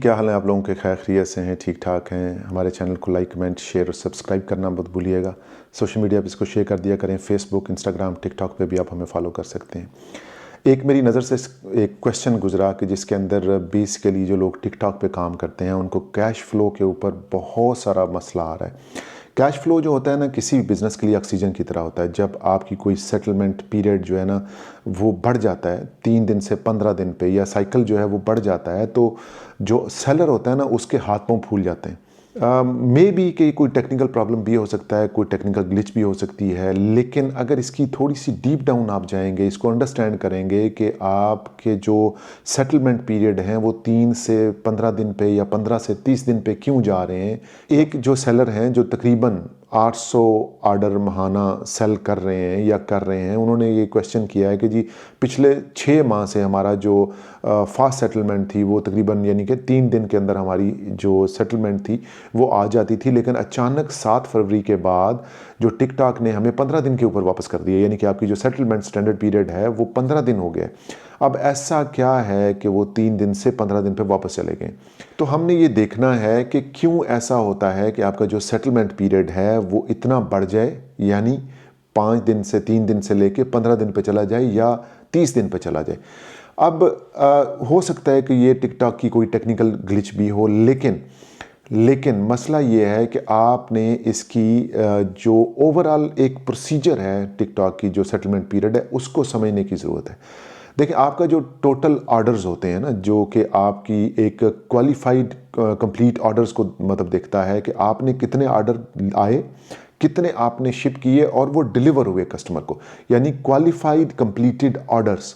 क्या हाल है आप लोगों के? खैर खैरियत से हैं, ठीक ठाक हैं? हमारे चैनल को लाइक, कमेंट, शेयर और सब्सक्राइब करना मत भूलिएगा। सोशल मीडिया पे इसको शेयर कर दिया करें। फेसबुक, इंस्टाग्राम, टिकटॉक पे भी आप हमें फॉलो कर सकते हैं। एक मेरी नज़र से एक क्वेश्चन गुजरा कि जिसके अंदर बेसिकली जो लोग टिकटॉक पे काम करते हैं उनको कैश फ्लो के ऊपर बहुत सारा मसला आ रहा है। कैश फ्लो जो होता है ना, किसी भी बिज़नेस के लिए ऑक्सीजन की तरह होता है। जब आपकी कोई सेटलमेंट पीरियड जो है ना वो बढ़ जाता है 3 दिन से 15 दिन पे, या साइकिल जो है वो बढ़ जाता है, तो जो सेलर होता है ना उसके हाथ पांव फूल जाते हैं। मे बी कि कोई टेक्निकल प्रॉब्लम भी हो सकता है, कोई टेक्निकल ग्लिच भी हो सकती है, लेकिन अगर इसकी थोड़ी सी डीप डाउन आप जाएंगे, इसको अंडरस्टैंड करेंगे कि आपके जो सेटलमेंट पीरियड हैं वो 3 से 15 दिन पे या 15 से 30 दिन पे क्यों जा रहे हैं। एक जो सेलर हैं जो तकरीबन 800 ऑर्डर महाना सेल कर रहे हैं या कर रहे हैं, उन्होंने ये क्वेश्चन किया है कि जी पिछले 6 माह से हमारा जो फास्ट सेटलमेंट थी वो तकरीबन यानी कि 3 दिन के अंदर हमारी जो सेटलमेंट थी वो आ जाती थी, लेकिन अचानक 7 फरवरी के बाद जो टिकटॉक ने हमें 15 दिन के ऊपर वापस कर दिया, यानी कि आपकी जो सेटलमेंट स्टैंडर्ड पीरियड है वो 15 दिन हो गया। अब ऐसा क्या है कि वो 3 दिन से 15 दिन पे वापस चले गए? तो हमने ये देखना है कि क्यों ऐसा होता है कि आपका जो सेटलमेंट पीरियड है वो इतना बढ़ जाए, यानी 5 दिन से 3 दिन से लेके 15 दिन पे चला जाए या 30 दिन पे चला जाए। अब हो सकता है कि ये टिकटॉक की कोई टेक्निकल ग्लिच भी हो, लेकिन मसला ये है कि आपने इसकी जो ओवरऑल एक प्रोसीजर है टिकटॉक की जो सेटलमेंट पीरियड है उसको समझने की ज़रूरत है। देखिए, आपका जो टोटल ऑर्डर्स होते हैं ना, जो कि आपकी एक क्वालिफाइड कंप्लीट ऑर्डर्स को मतलब देखता है कि आपने कितने ऑर्डर आए, कितने आपने शिप किए और वो डिलीवर हुए कस्टमर को, यानी क्वालिफाइड कंप्लीटेड ऑर्डर्स।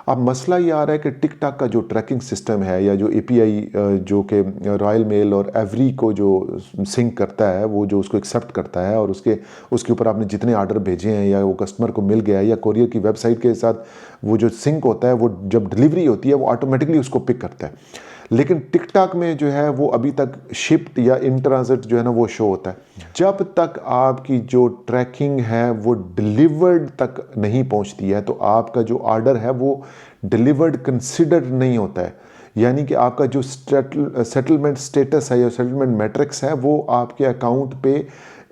अब मसला ये आ रहा है कि टिकटॉक का जो ट्रैकिंग सिस्टम है या जो एपीआई जो कि रॉयल मेल और एवरी को जो सिंक करता है, वो जो उसको एक्सेप्ट करता है और उसके ऊपर आपने जितने ऑर्डर भेजे हैं या वो कस्टमर को मिल गया है या कोरियर की वेबसाइट के साथ वो जो सिंक होता है, वो जब डिलीवरी होती है वो ऑटोमेटिकली उसको पिक करता है। लेकिन टिकटॉक में जो है वो अभी तक शिप्ड या इन ट्रांजिट जो है ना वो शो होता है। जब तक आपकी जो ट्रैकिंग है वो डिलीवर्ड तक नहीं पहुंचती है तो आपका जो ऑर्डर है वो डिलीवर्ड कंसिडर नहीं होता है। यानी कि आपका जो सेटलमेंट स्टेटस है या सेटलमेंट मैट्रिक्स है वो आपके अकाउंट पे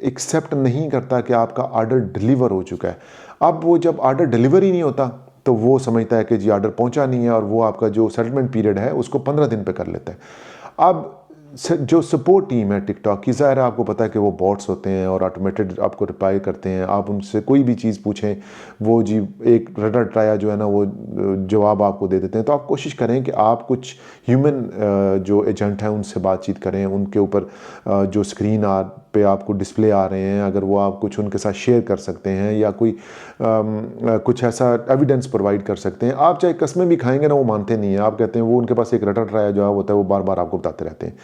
एक्सेप्ट नहीं करता कि आपका ऑर्डर डिलीवर हो चुका है। अब वो जब ऑर्डर डिलीवर ही नहीं होता तो वो समझता है कि जी ऑर्डर पहुंचा नहीं है और वो आपका जो सेटलमेंट पीरियड है उसको 15 दिन पे कर लेता है। अब जो सपोर्ट टीम है टिकटॉक की, ज़ाहिर है आपको पता है कि वो बॉट्स होते हैं और ऑटोमेटेड आपको रिप्लाई करते हैं। आप उनसे कोई भी चीज़ पूछें वो जी एक रटा ट्राया जो है ना वो जवाब आपको दे देते हैं। तो आप कोशिश करें कि आप कुछ ह्यूमन जो एजेंट हैं उनसे बातचीत करें। उनके ऊपर जो स्क्रीन पे आपको डिस्प्ले आ रहे हैं, अगर वो आप कुछ उनके साथ शेयर कर सकते हैं या कोई कुछ ऐसा एविडेंस प्रोवाइड कर सकते हैं। आप चाहे कस्में भी खाएंगे ना वो मानते नहीं है। आप कहते हैं वो उनके पास एक रटा ट्राया जवाब होता है, वो बार बार आपको बताते रहते हैं।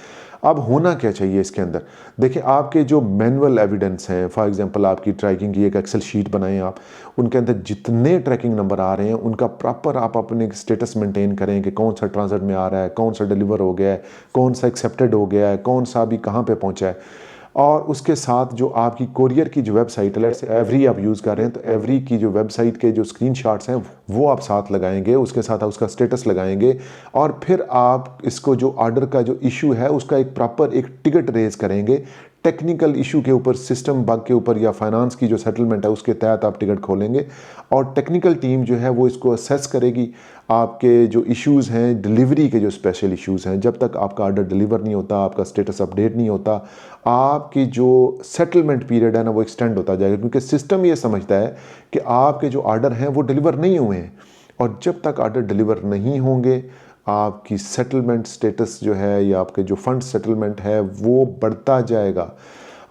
अब होना क्या चाहिए इसके अंदर? देखिए, आपके जो मैनुअल एविडेंस हैं, फॉर एग्जांपल आपकी ट्रैकिंग की एक एक्सेल शीट बनाएं आप, उनके अंदर जितने ट्रैकिंग नंबर आ रहे हैं उनका प्रॉपर आप अपने स्टेटस मेंटेन करें कि कौन सा ट्रांजिट में आ रहा है, कौन सा डिलीवर हो गया है, कौन सा एक्सेप्टेड हो गया है, कौन सा अभी कहाँ पे पहुँचा है। और उसके साथ जो आपकी कोरियर की जो वेबसाइट है, जैसे एवरी आप यूज़ कर रहे हैं तो एवरी की जो वेबसाइट के जो स्क्रीनशॉट्स हैं वो आप साथ लगाएंगे, उसके साथ आप उसका स्टेटस लगाएंगे और फिर आप इसको जो ऑर्डर का जो इशू है उसका एक प्रॉपर एक टिकट रेज करेंगे। टेक्निकल इशू के ऊपर, सिस्टम बग के ऊपर या फाइनेंस की जो सेटलमेंट है उसके तहत आप टिकट खोलेंगे और टेक्निकल टीम जो है वो इसको असेस करेगी। आपके जो इश्यूज़ हैं, डिलीवरी के जो स्पेशल इश्यूज़ हैं, जब तक आपका ऑर्डर डिलीवर नहीं होता, आपका स्टेटस अपडेट नहीं होता, आपकी जो सेटलमेंट पीरियड है ना वो एक्सटेंड होता जाएगा, क्योंकि सिस्टम ये समझता है कि आपके जो ऑर्डर हैं वो डिलीवर नहीं हुए हैं। और जब तक ऑर्डर डिलीवर नहीं होंगे आपकी सेटलमेंट स्टेटस जो है या आपके जो फंड सेटलमेंट है वो बढ़ता जाएगा।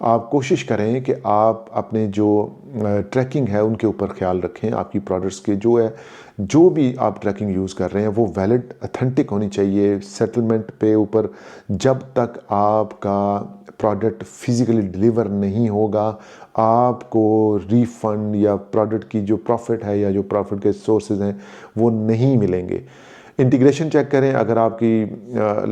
आप कोशिश करें कि आप अपने जो ट्रैकिंग है उनके ऊपर ख्याल रखें। आपकी प्रोडक्ट्स के जो भी आप ट्रैकिंग यूज़ कर रहे हैं वो वैलिड, अथेंटिक होनी चाहिए। सेटलमेंट पे ऊपर जब तक आपका प्रोडक्ट फिज़िकली डिलीवर नहीं होगा आपको रिफ़ंड या प्रोडक्ट की जो प्रॉफिट है या जो प्रॉफिट के सोर्सेज हैं वो नहीं मिलेंगे। इंटीग्रेशन चेक करें। अगर आपकी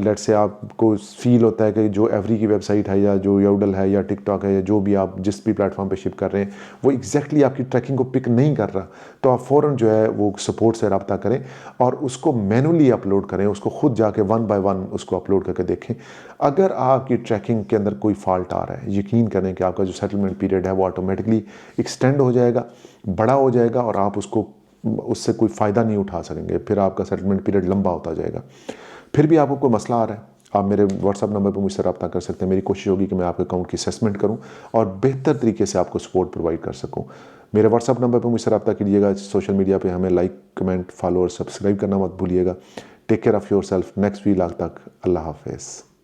लेट से आपको फील होता है कि जो एवरी की वेबसाइट है या जो योडल है या टिकटॉक है या जो भी आप जिस भी प्लेटफॉर्म पे शिप कर रहे हैं वो एग्जैक्टली आपकी ट्रैकिंग को पिक नहीं कर रहा, तो आप फ़ौरन जो है वो सपोर्ट से रब्ता करें और उसको मैनुअली अपलोड करें, उसको खुद जाके 1 बाय 1 उसको अपलोड करके देखें। अगर आपकी ट्रैकिंग के अंदर कोई फॉल्ट आ रहा है, यकीन करें कि आपका जो सेटलमेंट पीरियड है वो ऑटोमेटिकली एक्सटेंड हो जाएगा, बड़ा हो जाएगा और आप उससे कोई फ़ायदा नहीं उठा सकेंगे, फिर आपका सेटलमेंट पीरियड लंबा होता जाएगा। फिर भी आपको कोई मसला आ रहा है, आप मेरे व्हाट्सअप नंबर पर मुझसे रब्ता कर सकते हैं। मेरी कोशिश होगी कि मैं आपके अकाउंट की असेसमेंट करूं और बेहतर तरीके से आपको सपोर्ट प्रोवाइड कर सकूं। मेरे व्हाट्सअप नंबर पर मुझसे रब्ता कीजिएगा। सोशल मीडिया पे हमें लाइक, कमेंट, फॉलो और सब्सक्राइब करना मत भूलिएगा। Take care of your self. Next week तक अल्लाह हाफिज़।